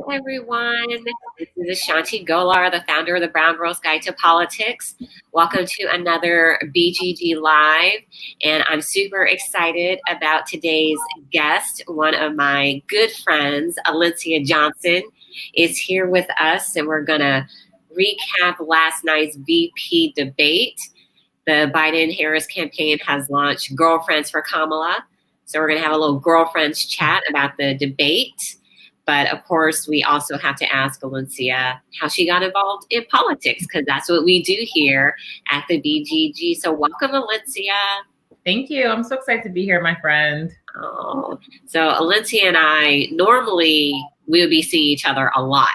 everyone. This is Ashanti Golar, the founder of the Brown Girls Guide to Politics. Welcome to another BGG Live, and I'm super excited about today's guest. One of my good friends, Alencia Johnson, is here with us, and we're going to recap last night's VP debate. The Biden-Harris campaign has launched Girlfriends for Kamala, so we're going to have a little girlfriends chat about the debate. But of course, we also have to ask Alencia how she got involved in politics, because that's what we do here at the BGG. So welcome, Alencia. Thank you. I'm so excited to be here, my friend. Oh, so Alencia and I, normally we would be seeing each other a lot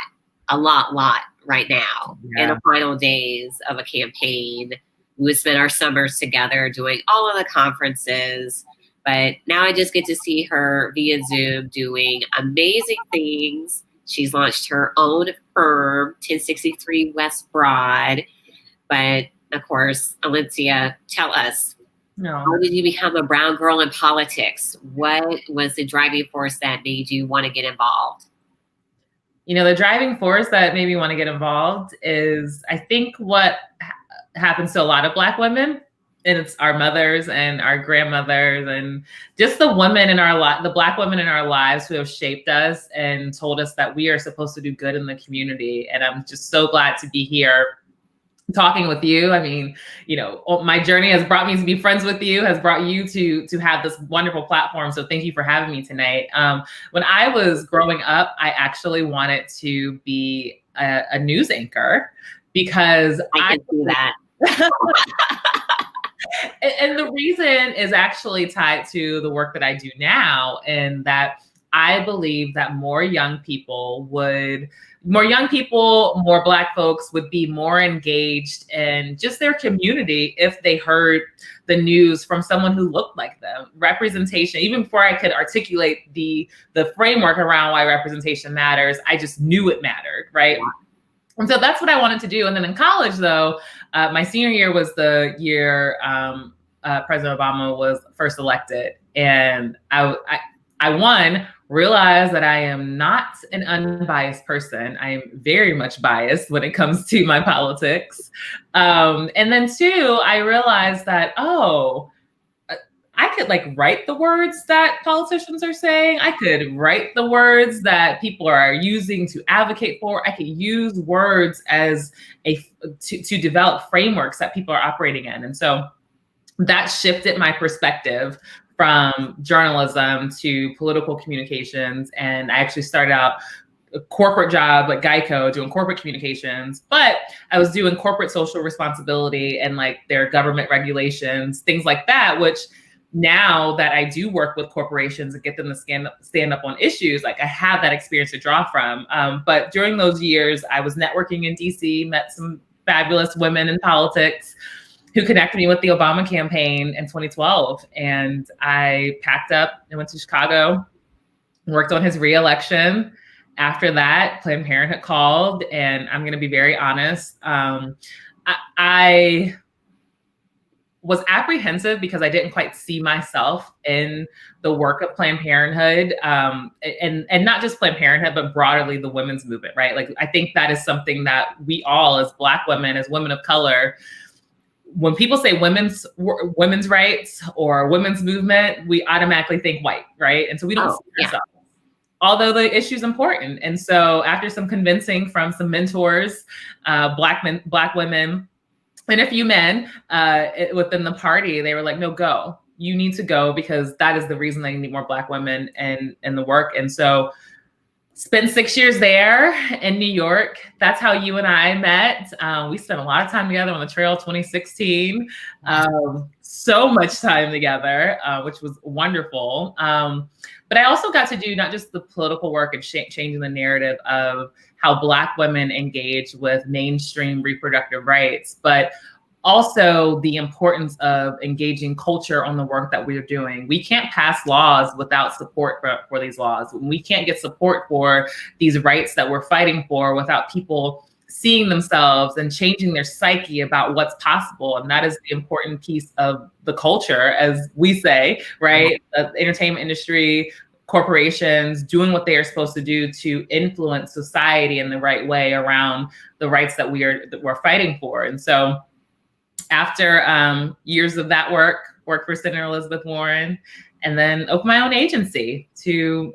right now in the final days of a campaign. We would spend our summers together doing all of the conferences. But now I just get to see her via Zoom doing amazing things. She's launched her own firm, 1063 West Broad. But of course, Alencia, tell us, how did you become a brown girl in politics? What was the driving force that made you want to get involved? You know, the driving force that made me want to get involved is, I think, what happens to a lot of Black women. And it's our mothers and our grandmothers and just the women in our the Black women in our lives who have shaped us and told us that we are supposed to do good in the community. And I'm just so glad to be here talking with you. I mean, you know, my journey has brought me to be friends with you, has brought you to have this wonderful platform. So thank you for having me tonight. When I was growing up, I actually wanted to be a news anchor because I can see that. And the reason is actually tied to the work that I do now, and that I believe that more young people, more Black folks would be more engaged in just their community if they heard the news from someone who looked like them. Representation, even before I could articulate the framework around why representation matters, I just knew it mattered, right? And so that's what I wanted to do. And then in college, though, my senior year was the year President Obama was first elected. And I won, realized that I am not an unbiased person. I am very much biased when it comes to my politics. And then two, I realized that, I could write the words that politicians are saying. I could write the words that people are using to advocate for. I could use words as to develop frameworks that people are operating in. And so that shifted my perspective from journalism to political communications. And I actually started out a corporate job at Geico doing corporate communications, but I was doing corporate social responsibility and their government regulations, things like that, which now that I do work with corporations and get them to stand up on issues, I have that experience to draw from. But during those years, I was networking in DC, met some fabulous women in politics who connected me with the Obama campaign in 2012. And I packed up and went to Chicago, worked on his re-election. After that, Planned Parenthood called, and I'm going to be very honest. I was apprehensive because I didn't quite see myself in the work of Planned Parenthood, and not just Planned Parenthood, but broadly the women's movement, right? I think that is something that we all, as Black women, as women of color, when people say women's rights or women's movement, we automatically think white, right? And so we don't see ourselves. Although the issue is important. And so after some convincing from some mentors, Black women, and a few men within the party, they were like, no, go. You need to go because that is the reason they need more Black women in the work. And so spent 6 years there in New York. That's how you and I met. We spent a lot of time together on the trail 2016. So much time together, which was wonderful. But I also got to do not just the political work and changing the narrative of how Black women engage with mainstream reproductive rights, but also the importance of engaging culture on the work that we're doing. We can't pass laws without support for these laws. We can't get support for these rights that we're fighting for without people seeing themselves and changing their psyche about what's possible. And that is the important piece of the culture, as we say, right? The entertainment industry, corporations doing what they are supposed to do to influence society in the right way around the rights that we're fighting for. And so after years of that work for Senator Elizabeth Warren, and then opened my own agency to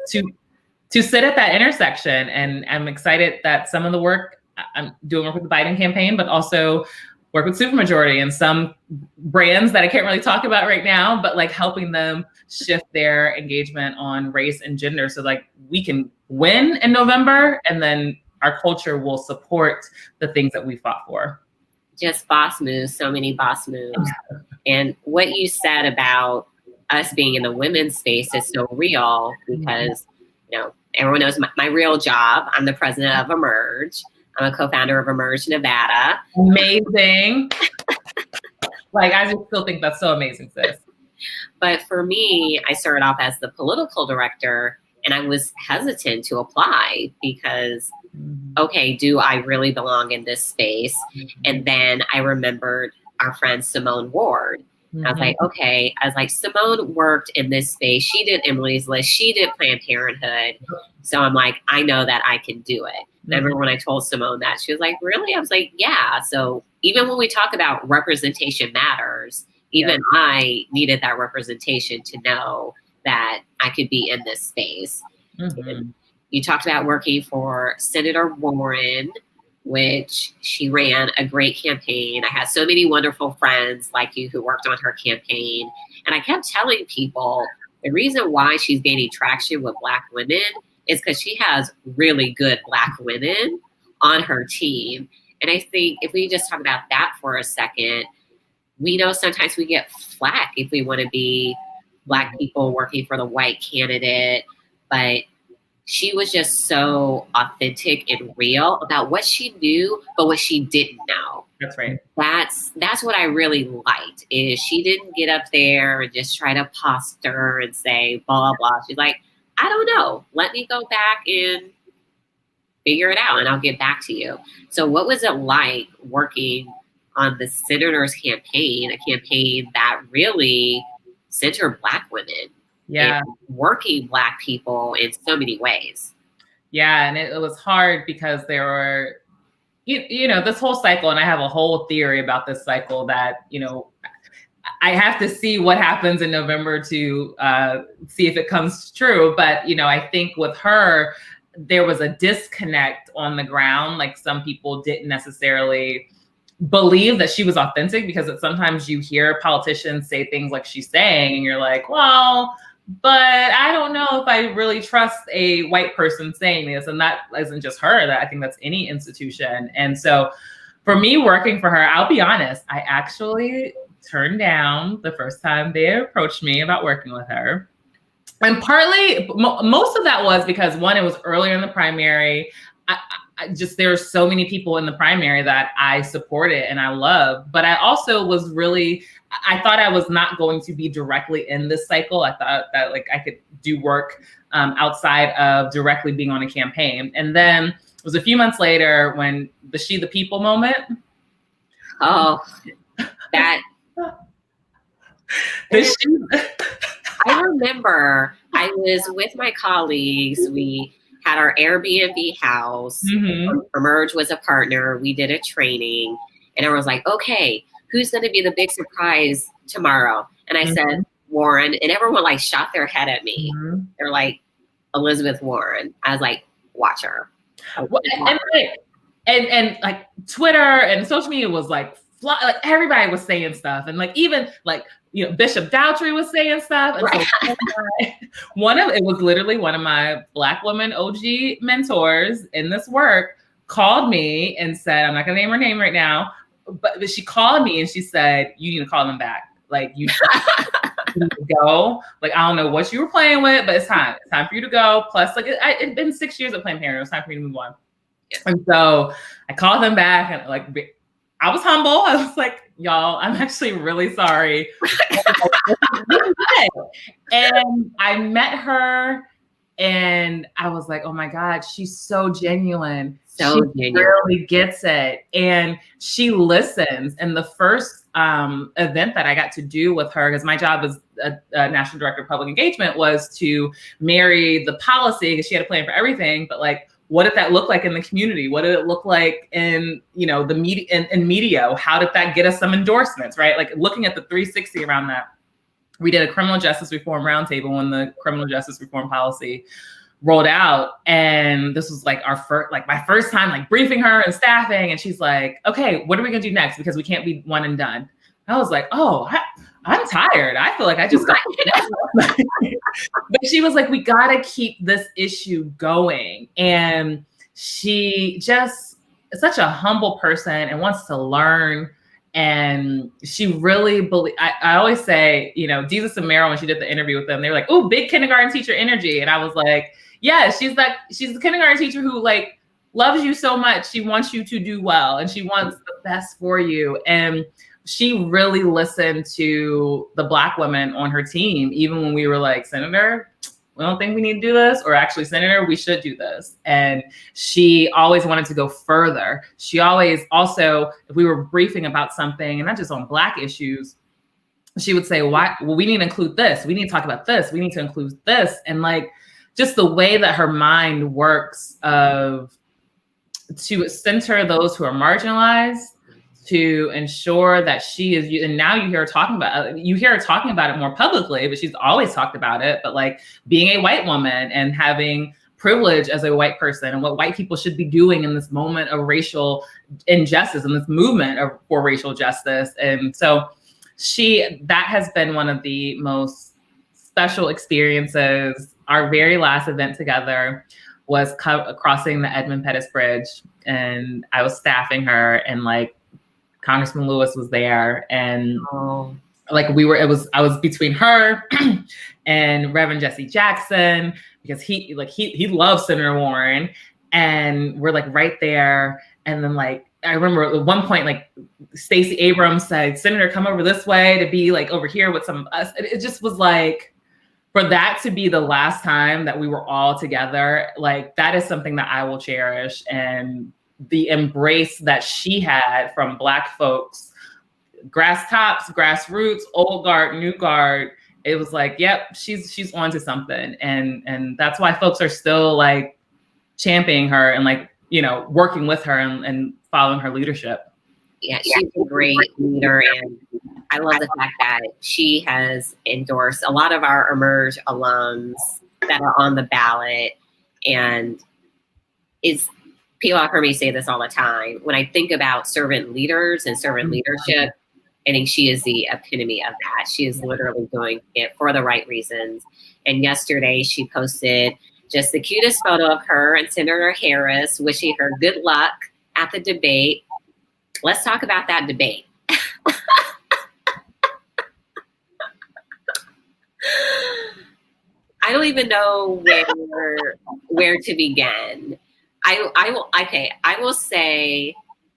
sit at that intersection. And I'm excited that some of the work I'm doing with the Biden campaign, but also work with Supermajority and some brands that I can't really talk about right now, but like helping them shift their engagement on race and gender so like we can win in November, and then our culture will support the things that we fought for. Just boss moves, so many boss moves. And what you said about us being in the women's space is so real because, you know, everyone knows my real job. I'm the president of Emerge. I'm a co-founder of Emerge Nevada. Amazing. Like, I just still think that's so amazing, sis. But for me, I started off as the political director, and I was hesitant to apply because, okay, do I really belong in this space? And then I remembered our friend Simone Ward. I was like, okay. I was like, Simone worked in this space. She did Emily's List. She did Planned Parenthood. So I'm like, I know that I can do it. Remember when I told Simone that? She was like, really? I was like, yeah. So even when we talk about representation matters, even I needed that representation to know that I could be in this space. You talked about working for Senator Warren, which she ran a great campaign. I had so many wonderful friends like you who worked on her campaign. And I kept telling people the reason why she's gaining traction with Black women is because she has really good Black women on her team. And I think if we just talk about that for a second, we know sometimes we get flack if we want to be Black people working for the white candidate, but she was just so authentic and real about what she knew, but what she didn't know. That's right. That's what I really liked is she didn't get up there and just try to posture and say blah, blah, blah. She's like, I don't know. Let me go back and figure it out and I'll get back to you. So what was it like working on the senator's campaign, a campaign that really centered Black women? Yeah. Working Black people in so many ways. Yeah. And it was hard because there were, you know, this whole cycle, and I have a whole theory about this cycle that, you know, I have to see what happens in November to see if it comes true. But, you know, I think with her, there was a disconnect on the ground. Like some people didn't necessarily believe that she was authentic because sometimes you hear politicians say things like she's saying and you're like, well, but I don't know if I really trust a white person saying this. And that isn't just her, that I think that's any institution. And so for me working for her, I'll be honest, I actually turned down the first time they approached me about working with her. And partly, most of that was because one, it was earlier in the primary. I just, there were so many people in the primary that I supported and I love, but I also was really, I thought I was not going to be directly in this cycle. I thought that like I could do work outside of directly being on a campaign. And then it was a few months later when the She the People moment. Oh, that. I remember I was with my colleagues. We had our Airbnb house. Emerge was a partner. We did a training and I was like, okay, who's going to be the big surprise tomorrow? And I said, Warren, and everyone like shot their head at me. They're like, Elizabeth Warren. I was like, watch her. And like Twitter and social media was like everybody was saying stuff. And like, even like, you know, Bishop Daughtry was saying stuff. And so it was literally one of my Black women OG mentors in this work called me and said, I'm not gonna name her name right now, but she called me and she said, you need to call them back. Like you need to go. Like, I don't know what you were playing with, but it's time. It's time for you to go. Plus, like it'd been 6 years of Planned Parenthood. It was time for me to move on. And so I called them back and like, I was humble. I was like, y'all, I'm actually really sorry. And I met her and I was like, oh my God, she's so genuine. She really gets it. And she listens. And the first event that I got to do with her, because my job as a national director of public engagement was to marry the policy, because she had a plan for everything, but like, what did that look like in the community? What did it look like in, you know, the media, in media? How did that get us some endorsements, right? Like looking at the 360 around that. We did a criminal justice reform roundtable when the criminal justice reform policy rolled out. And this was like my first time like briefing her and staffing. And she's like, okay, what are we gonna do next? Because we can't be one and done. I was like, oh, I'm tired. I feel like I just got but she was like, we gotta keep this issue going. And she just is such a humble person and wants to learn. And she really I always say, you know, Jesus and Meryl, when she did the interview with them, they were like, oh, big kindergarten teacher energy. And I was like, yeah, she's the kindergarten teacher who like loves you so much. She wants you to do well and she wants the best for you. And she really listened to the Black women on her team, even when we were like, Senator, we don't think we need to do this, or actually, Senator, we should do this. And she always wanted to go further. She always also, if we were briefing about something, and not just on Black issues, she would say, why? Well, we need to include this. We need to talk about this. We need to include this. And like, just the way that her mind works to center those who are marginalized, to ensure that she is, and now you hear her talking about it more publicly, but she's always talked about it, but like being a white woman and having privilege as a white person and what white people should be doing in this moment of racial injustice and this movement for racial justice. And so that has been one of the most special experiences. Our very last event together was crossing the Edmund Pettus Bridge, and I was staffing her, and like Congressman Lewis was there, and like I was between her and Reverend Jesse Jackson, because he loves Senator Warren, and we're like right there. And then like I remember at one point like Stacey Abrams said, Senator, come over this way to be like over here with some of us. It just was like, for that to be the last time that we were all together, like that is something that I will cherish. And the embrace that she had from Black folks, grass tops, grassroots, old guard, new guard, it was like, yep, she's onto something. And that's why folks are still like championing her and like, you know, working with her and following her leadership. Yeah, she's a great leader, and I love the fact that she has endorsed a lot of our Emerge alums that are on the ballot. And people have heard me say this all the time. When I think about servant leaders and servant leadership, I think she is the epitome of that. She is literally doing it for the right reasons. And yesterday she posted just the cutest photo of her and Senator Harris wishing her good luck at the debate. Let's talk about that debate. I don't even know where to begin. I will say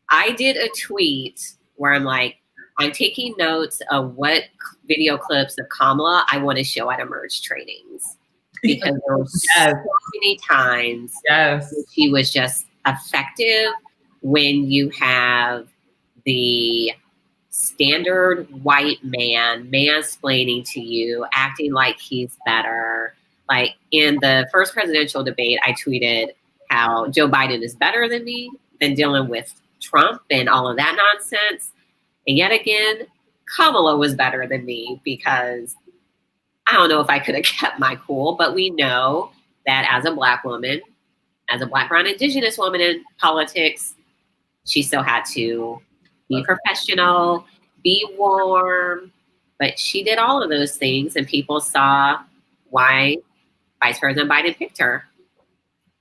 I did a tweet where I'm like, I'm taking notes of what video clips of Kamala I want to show at Emerge trainings, because there were so many times she was just effective when you have the standard white man mansplaining to you, acting like he's better. Like in the first presidential debate, I tweeted how Joe Biden is better than me, than dealing with Trump and all of that nonsense. And yet again, Kamala was better than me, because I don't know if I could have kept my cool, but we know that as a Black woman, as a Black, brown, indigenous woman in politics, she still had to be professional, be warm, but she did all of those things, and people saw why Vice President Biden picked her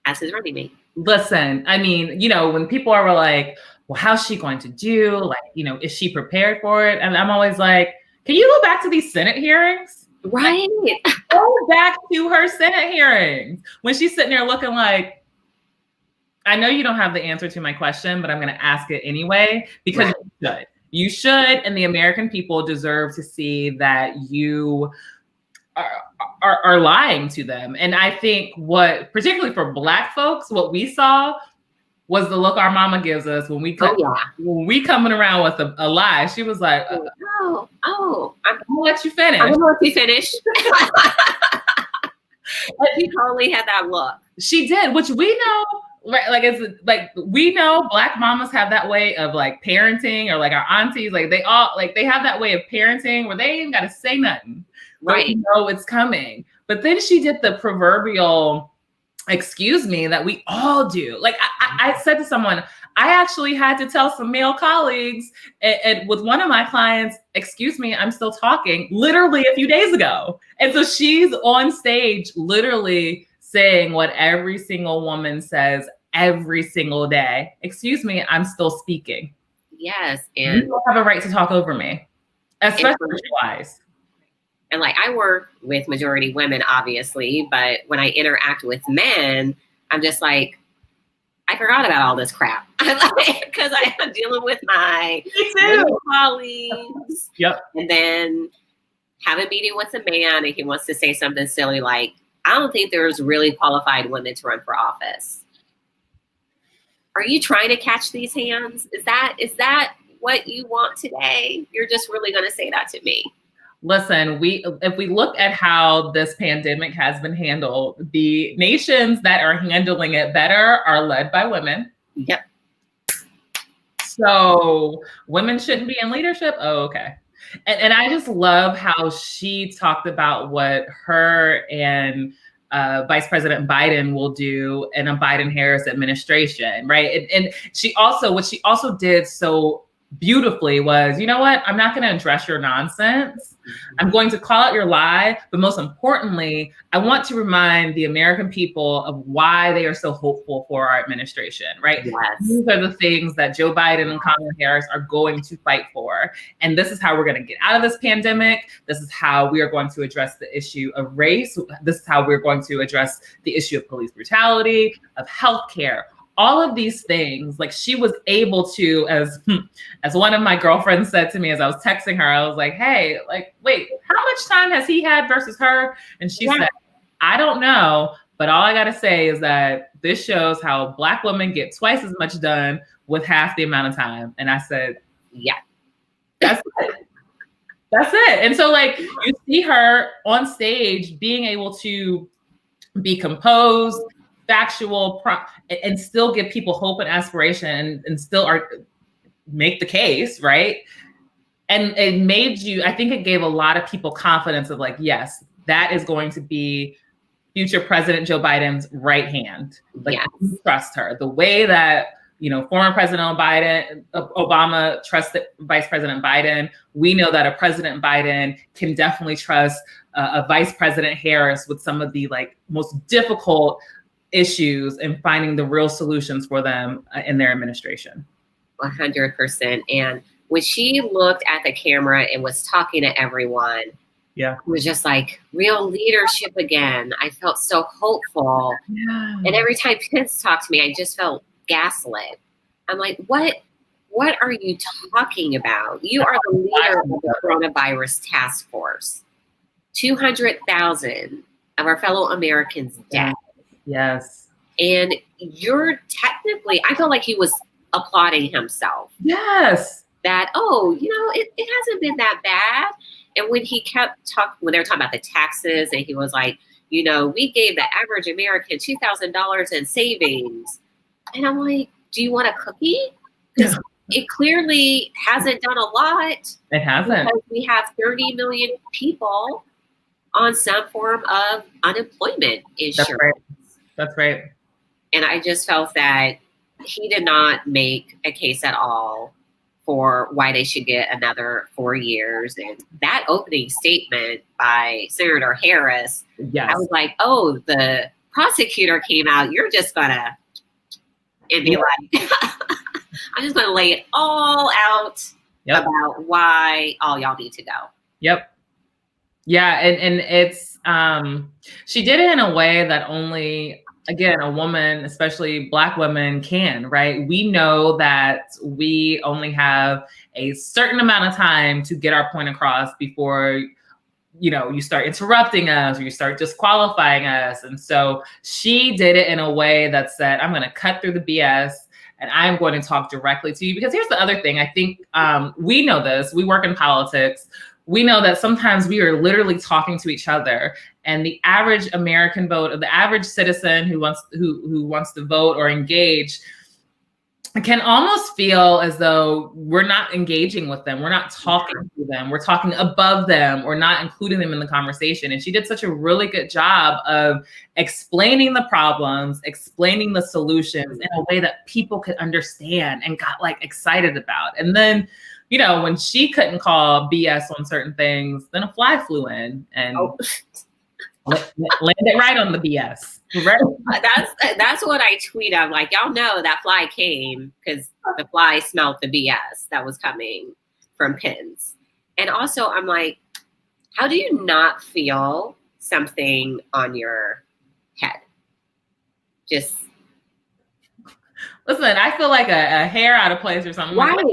as his running mate. Listen, I mean, you know, when people are like, well, how's she going to do? Like, you know, is she prepared for it? And I'm always like, can you go back to these Senate hearings? Right. Go back to her Senate hearings when she's sitting there looking like, I know you don't have the answer to my question, but I'm going to ask it anyway, because you should, and the American people deserve to see that you are lying to them. And I think particularly for Black folks, what we saw was the look our mama gives us when we when we coming around with a lie. She was like, I'm gonna let you finish. I'm gonna let you finish. She totally had that look. She did, which we know, right? Like it's like we know Black mamas have that way of like parenting, or like our aunties, like they all like they have that way of parenting where they ain't even gotta say nothing. Right. You know it's coming. But then she did the proverbial excuse me that we all do. Like I said to someone, I actually had to tell some male colleagues and with one of my clients, excuse me, I'm still talking, literally a few days ago. And so she's on stage literally saying what every single woman says every single day. Excuse me, I'm still speaking. Yes. And And you don't have a right to talk over me, especially wise. And like I work with majority women, obviously, but when I interact with men, I'm just like, I forgot about all this crap because I am dealing with my colleagues. Yep. And then have a meeting with a man and he wants to say something silly like, I don't think there's really qualified women to run for office. Are you trying to catch these hands? Is that what you want today? You're just really going to say that to me? Listen, if we look at how this pandemic has been handled, the nations that are handling it better are led by women. Yep. So women shouldn't be in leadership. Oh, okay. And I just love how she talked about what her and Vice President Biden will do in a Biden-Harris administration, right? And what she also did so beautifully was, you know what? I'm not going to address your nonsense. I'm going to call out your lie. But most importantly, I want to remind the American people of why they are so hopeful for our administration, right? Yes. These are the things that Joe Biden and Kamala Harris are going to fight for. And this is how we're going to get out of this pandemic. This is how we are going to address the issue of race. This is how we're going to address the issue of police brutality, of healthcare. All of these things, like she was able to, as one of my girlfriends said to me as I was texting her, I was like, hey, like, wait, how much time has he had versus her? And she said, I don't know, but all I got to say is that this shows how Black women get twice as much done with half the amount of time. And I said, yeah, that's it. That's it. And so like you see her on stage being able to be composed, factual, and still give people hope and aspiration and still make the case, right? And it made you, I think it gave a lot of people confidence of like, yes, that is going to be future President Joe Biden's right hand. Like, yes. Trust her. The way that, former President Obama trusted Vice President Biden, we know that a President Biden can definitely trust a Vice President Harris with some of the like most difficult issues and finding the real solutions for them in their administration. 100%. And when she looked at the camera and was talking to everyone, it was just like real leadership again. I felt so hopeful. Yeah. And every time Pence talked to me, I just felt gaslit. I'm like, what are you talking about? You are the leader of the coronavirus task force. 200,000 of our fellow Americans dead. Yes. And you're technically, I feel like he was applauding himself. Yes. That, it hasn't been that bad. And when he kept talking, when they were talking about the taxes, and he was like, we gave the average American $2,000 in savings. And I'm like, do you want a cookie? Because it clearly hasn't done a lot. It hasn't. Because we have 30 million people on some form of unemployment insurance. That's right. And I just felt that he did not make a case at all for why they should get another 4 years. And that opening statement by Senator Harris, I was like, oh, the prosecutor came out. You're just going to be like, I'm just going to lay it all out about why all y'all need to go. Yep. Yeah. And it's, she did it in a way that only, again, a woman, especially Black women, can, right? We know that we only have a certain amount of time to get our point across before, you start interrupting us or you start disqualifying us. And so she did it in a way that said, I'm going to cut through the BS. and I'm going to talk directly to you. Because here's the other thing. I think we know this. We work in politics. We know that sometimes we are literally talking to each other, and the average American vote, or the average citizen who wants to vote or engage, can almost feel as though we're not engaging with them. We're not talking to them. We're talking above them or not including them in the conversation. And she did such a really good job of explaining the problems, explaining the solutions in a way that people could understand and got like excited about. And then, you know, when she couldn't call BS on certain things, then a fly flew in and landed right on the BS. Right. That's what I tweet. I'm like, y'all know that fly came because the fly smelled the BS that was coming from pins. And also I'm like, how do you not feel something on your head? Just listen, I feel like a hair out of place or something. Right. Like,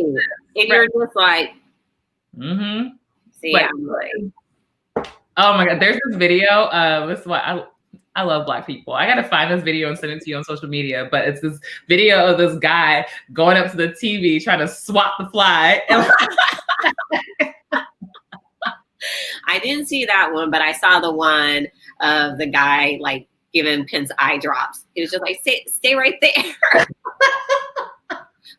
and you're just like, See, like, I'm like, oh my God, there's this video. This is what I love Black people. I got to find this video and send it to you on social media, but it's this video of this guy going up to the TV trying to swat the fly. I didn't see that one, but I saw the one of the guy like giving Pence eye drops. He was just like, stay right there.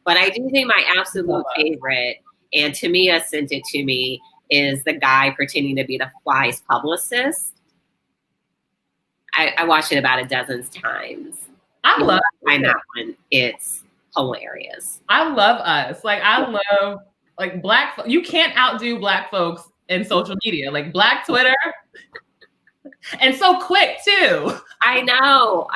But I do think my absolute favorite, and Tamia sent it to me, is the guy pretending to be the fly's publicist. I watched it about a dozen times. I love that one. It's hilarious. I love us. Like, I love, like, Black. You can't outdo Black folks in social media. Like, Black Twitter. And so quick, too. I know.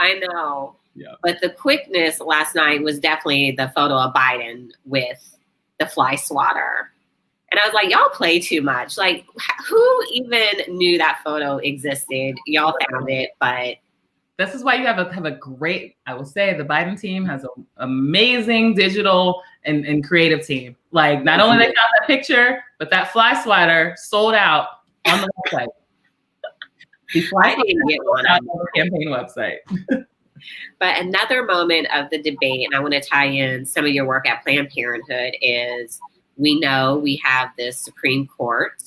Yeah. But the quickness last night was definitely the photo of Biden with the fly swatter. And I was like, y'all play too much. Like, who even knew that photo existed? Y'all found it, but this is why you have a great, I will say, the Biden team has an amazing digital and creative team. Like, not only they found that picture, but that fly swatter sold out on the website. I didn't get one on the campaign website. But another moment of the debate, and I want to tie in some of your work at Planned Parenthood, is we know we have this Supreme Court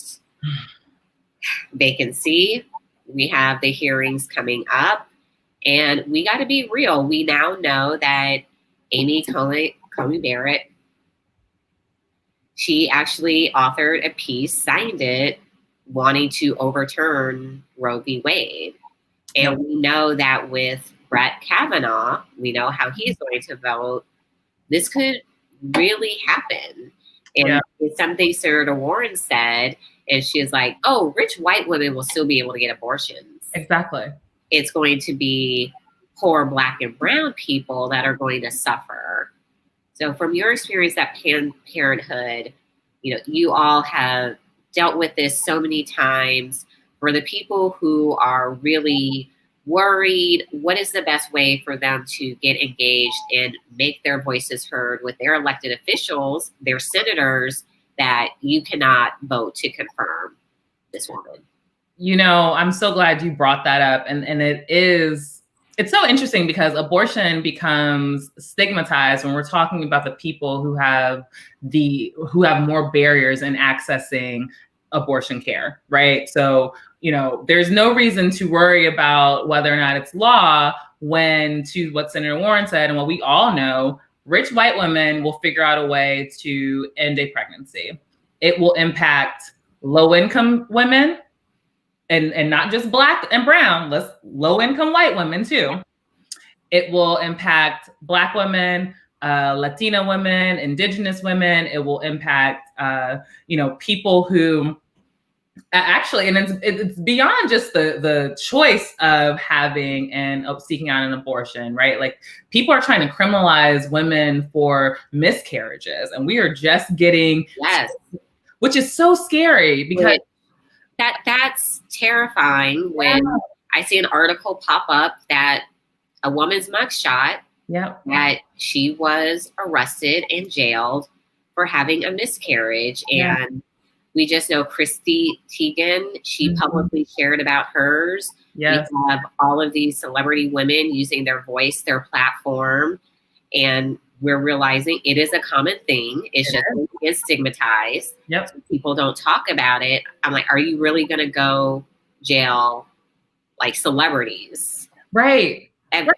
vacancy. We have the hearings coming up, and we got to be real. We now know that Amy Coney Barrett, she actually authored a piece, signed it, wanting to overturn Roe v. Wade. And we know that with Brett Kavanaugh, we know how he's going to vote. This could really happen. And it's something Senator Warren said, and she was like, oh, rich white women will still be able to get abortions. Exactly. It's going to be poor Black and brown people that are going to suffer. So from your experience at Planned Parenthood, you know, you all have dealt with this so many times. For the people who are really worried, what is the best way for them to get engaged and make their voices heard with their elected officials, their senators, that you cannot vote to confirm this woman? You know, I'm so glad you brought that up. And it's so interesting because abortion becomes stigmatized when we're talking about the people who have more barriers in accessing abortion care, right? So, you know, there's no reason to worry about whether or not it's law when, to what Senator Warren said, and what we all know, rich white women will figure out a way to end a pregnancy. It will impact low-income women and not just Black and brown, low-income white women too. It will impact Black women, Latina women, Indigenous women. It will impact, people who actually, and it's beyond just the choice of having and of seeking out an abortion, right? Like, people are trying to criminalize women for miscarriages, and we are just getting, which is so scary because that's terrifying when I see an article pop up that a woman's mugshot, that she was arrested and jailed for having a miscarriage. And we just know Christy Teigen, she publicly shared about hers. We have all of these celebrity women using their voice, their platform. And we're realizing it is a common thing. It's just it's stigmatized. Yep. So people don't talk about it. I'm like, are you really going to go jail like celebrities? Right. But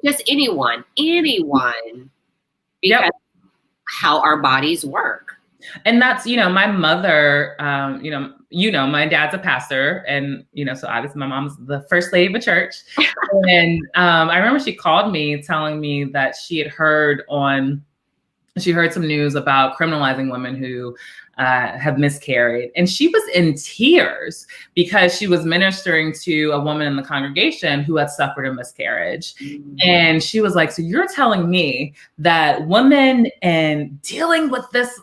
just anyone, because how our bodies work. And that's, my mother, my dad's a pastor, and, so obviously my mom's the first lady of a church. And I remember she called me telling me that she heard some news about criminalizing women who have miscarried. And she was in tears because she was ministering to a woman in the congregation who had suffered a miscarriage. And she was like, so you're telling me that women and dealing with this,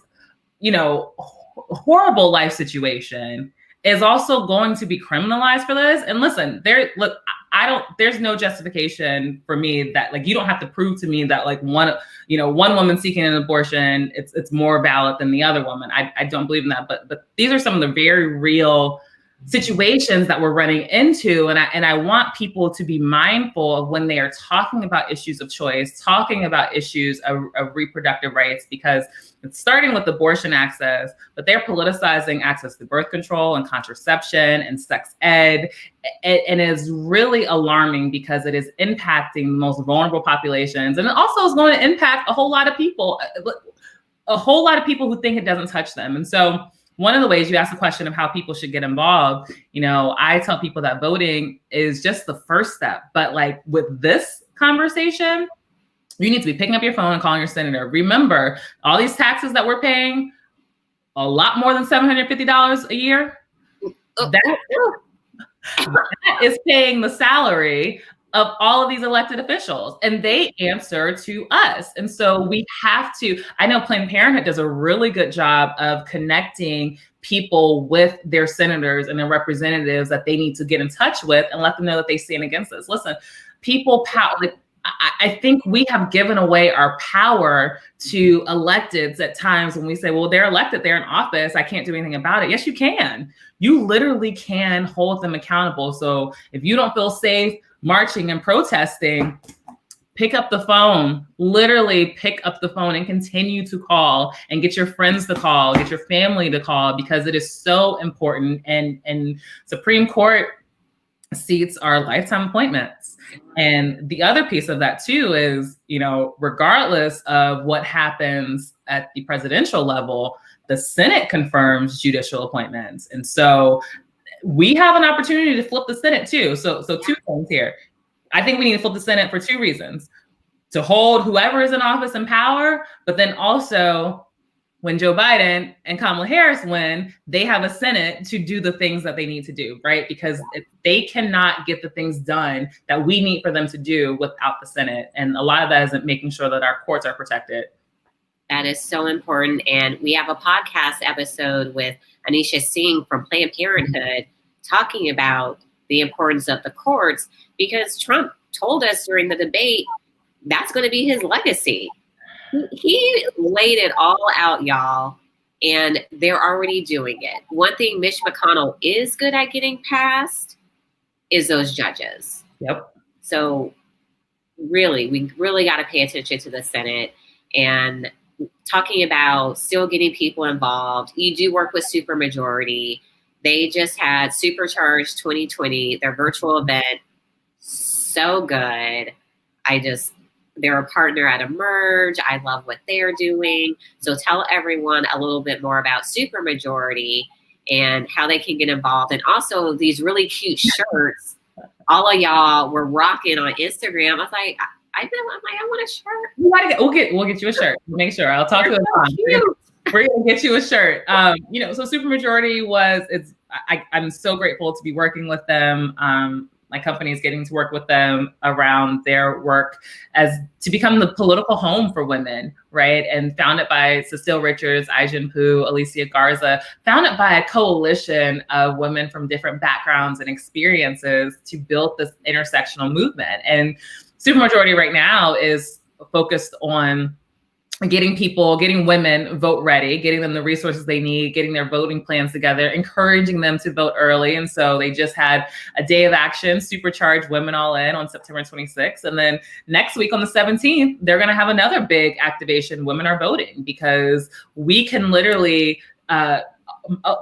horrible life situation is also going to be criminalized for this? And listen, there's no justification for me that, like, you don't have to prove to me that, like, one woman seeking an abortion, it's more valid than the other woman. I don't believe in that, but these are some of the very real situations that we're running into. And I want people to be mindful of when they are talking about issues of choice, talking about issues of reproductive rights, because it's starting with abortion access, but they're politicizing access to birth control and contraception and sex ed. And it is really alarming because it is impacting the most vulnerable populations. And it also is going to impact a whole lot of people who think it doesn't touch them. And so one of the ways, you asked the question of how people should get involved, I tell people that voting is just the first step. But like with this conversation, you need to be picking up your phone and calling your senator. Remember, all these taxes that we're paying, a lot more than $750 a year. That is paying the salary of all of these elected officials, and they answer to us. And so we have to, I know Planned Parenthood does a really good job of connecting people with their senators and their representatives that they need to get in touch with and let them know that they stand against this. Listen, I think we have given away our power to electeds at times when we say, well, they're elected, they're in office, I can't do anything about it. Yes, you can. You literally can hold them accountable. So if you don't feel safe marching and protesting, pick up the phone, literally pick up the phone and continue to call and get your friends to call, get your family to call, because it is so important. And Supreme Court seats are lifetime appointments. And the other piece of that too is, regardless of what happens at the presidential level, the Senate confirms judicial appointments. And so we have an opportunity to flip the Senate too. So two things here. I think we need to flip the Senate for two reasons: to hold whoever is in office in power, but then also when Joe Biden and Kamala Harris win, they have a Senate to do the things that they need to do, right? Because they cannot get the things done that we need for them to do without the Senate. And a lot of that isn't making sure that our courts are protected. That is so important. And we have a podcast episode with Anisha Singh from Planned Parenthood talking about the importance of the courts, because Trump told us during the debate that's going to be his legacy. He laid it all out, y'all, and they're already doing it. One thing Mitch McConnell is good at getting past is those judges. Yep. So really, we really got to pay attention to the Senate and talking about still getting people involved. You do work with Supermajority. They just had Supercharged 2020, their virtual event. So good. They're a partner at Emerge. I love what they're doing. So tell everyone a little bit more about Supermajority and how they can get involved. And also these really cute shirts. All of y'all were rocking on Instagram. I was like, I want a shirt. We'll get you a shirt. Make sure. I'll talk to you. We're gonna get you a shirt. So Supermajority I'm so grateful to be working with them. My company is getting to work with them around their work as to become the political home for women, right? And founded by Cecile Richards, Aijin Pu, Alicia Garza, founded by a coalition of women from different backgrounds and experiences to build this intersectional movement. And Supermajority right now is focused on getting women vote ready, getting them the resources they need, getting their voting plans together, encouraging them to vote early. And so they just had a day of action, Supercharge Women All In on September 26th. And then next week on the 17th, they're going to have another big activation, Women Are Voting, because we can literally, a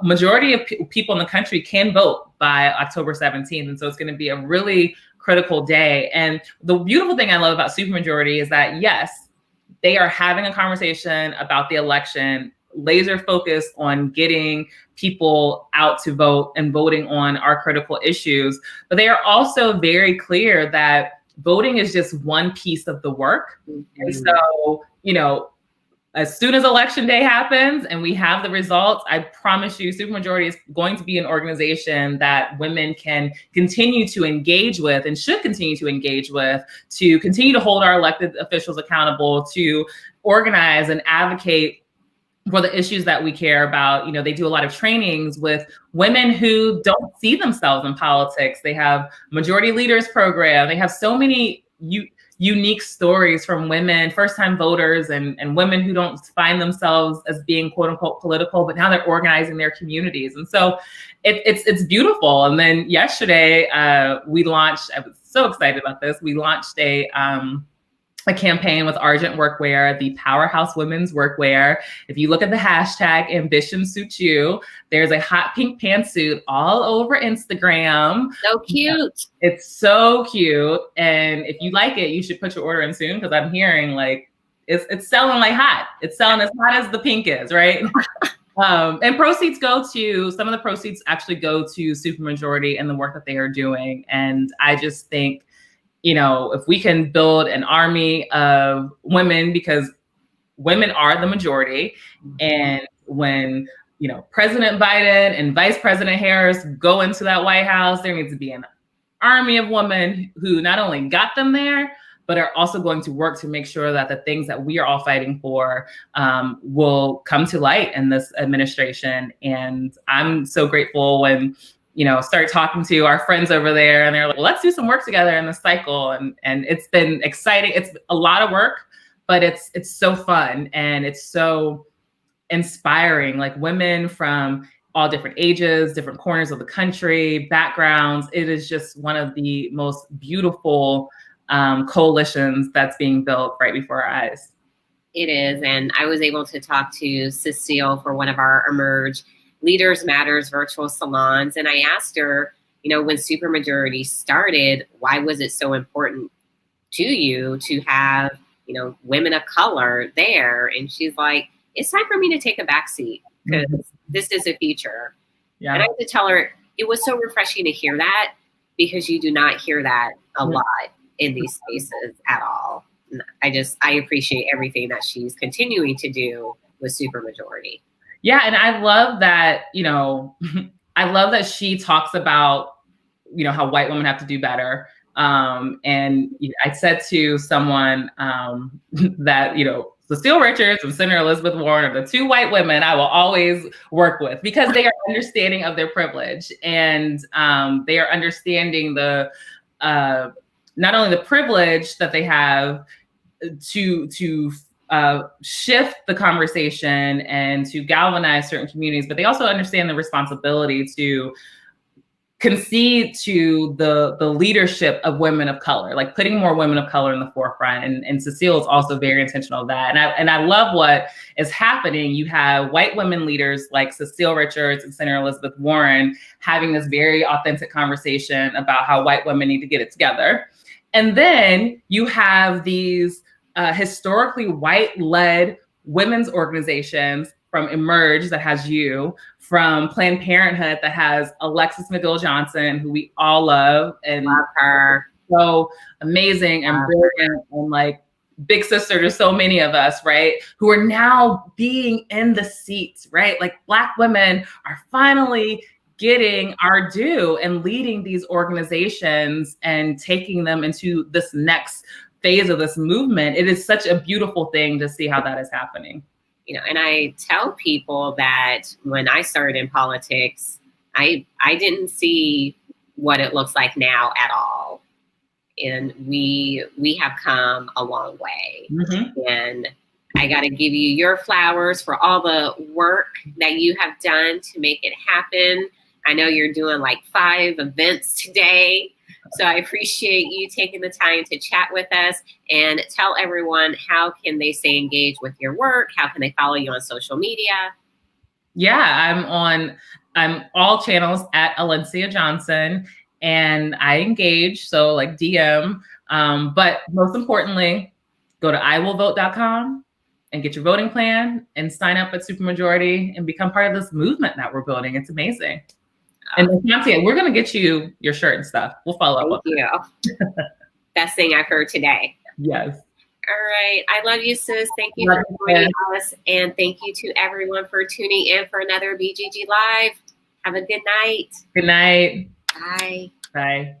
majority of people in the country can vote by October 17th. And so it's going to be a really critical day. And the beautiful thing I love about Supermajority is that, yes, they are having a conversation about the election, laser focused on getting people out to vote and voting on our critical issues. But they are also very clear that voting is just one piece of the work. Mm-hmm. And so, you know, as soon as election day happens and we have the results, I promise you, Supermajority is going to be an organization that women can continue to engage with and should continue to engage with, to continue to hold our elected officials accountable, to organize and advocate for the issues that we care about. You know, they do a lot of trainings with women who don't see themselves in politics. They have Majority Leaders Program. They have so many unique stories from women, first-time voters, and women who don't find themselves as being quote unquote political, but now they're organizing their communities. And so it's beautiful. And then yesterday we launched, I was so excited about this. We launched a campaign with Argent Workwear, the Powerhouse Women's Workwear. If you look at the hashtag Ambition Suits You, there's a hot pink pantsuit all over Instagram. So cute. It's so cute. And if you like it, you should put your order in soon, because I'm hearing like it's selling like hot. It's selling as hot as the pink is, right? And proceeds go to, some of the proceeds actually go to Supermajority and the work that they are doing. And I just think, you know, if we can build an army of women, because women are the majority. And when, you know, President Biden and Vice President Harris go into that White House, there needs to be an army of women who not only got them there, but are also going to work to make sure that the things that we are all fighting for will come to light in this administration. And I'm so grateful when, you know, start talking to our friends over there and they're like, well, let's do some work together in this cycle. And it's been exciting. It's a lot of work, but it's so fun and it's so inspiring. Like, women from all different ages, different corners of the country, backgrounds. It is just one of the most beautiful coalitions that's being built right before our eyes. It is. And I was able to talk to Cecile for one of our Emerge Leaders Matters virtual salons. And I asked her, you know, when Supermajority started, why was it so important to you to have, you know, women of color there? And she's like, it's time for me to take a backseat because this is a future. Yeah. And I had to tell her, it was so refreshing to hear that, because you do not hear that a lot in these spaces at all. And I appreciate everything that she's continuing to do with Supermajority. Yeah. And I love that, you know, I love that she talks about, you know, how white women have to do better. And I said to someone that, you know, Cecile Richards and Senator Elizabeth Warren are the two white women I will always work with, because they are understanding of their privilege, and they are understanding the not only the privilege that they have to shift the conversation and to galvanize certain communities, but they also understand the responsibility to concede to the leadership of women of color, like putting more women of color in the forefront. And Cecile is also very intentional of that. And I love what is happening. You have white women leaders like Cecile Richards and Senator Elizabeth Warren having this very authentic conversation about how white women need to get it together. And then you have these historically white-led women's organizations, from Emerge that has you, from Planned Parenthood that has Alexis McGill Johnson, who we all love and love her. So amazing and brilliant and like big sister to so many of us, right? Who are now being in the seats, right? Like, Black women are finally getting our due and leading these organizations and taking them into this next phase of this movement. It is such a beautiful thing to see how that is happening. You know, and I tell people that when I started in politics, I didn't see what it looks like now at all. And we have come a long way. Mm-hmm. And I got to give you your flowers for all the work that you have done to make it happen. I know you're doing like 5 events today. So I appreciate you taking the time to chat with us, and tell everyone, how can they stay engaged with your work? How can they follow you on social media? Yeah, I'm all channels at Alencia Johnson, and I engage, so like DM. But most importantly, go to iwillvote.com and get your voting plan and sign up at Supermajority and become part of this movement that we're building. It's amazing. And Ashanti, we're going to get you your shirt and stuff. We'll follow up. Thank you. Best thing I've heard today. Yes. All right. I love you, sis. Thank you for joining us. And thank you to everyone for tuning in for another BGG Live. Have a good night. Good night. Bye. Bye.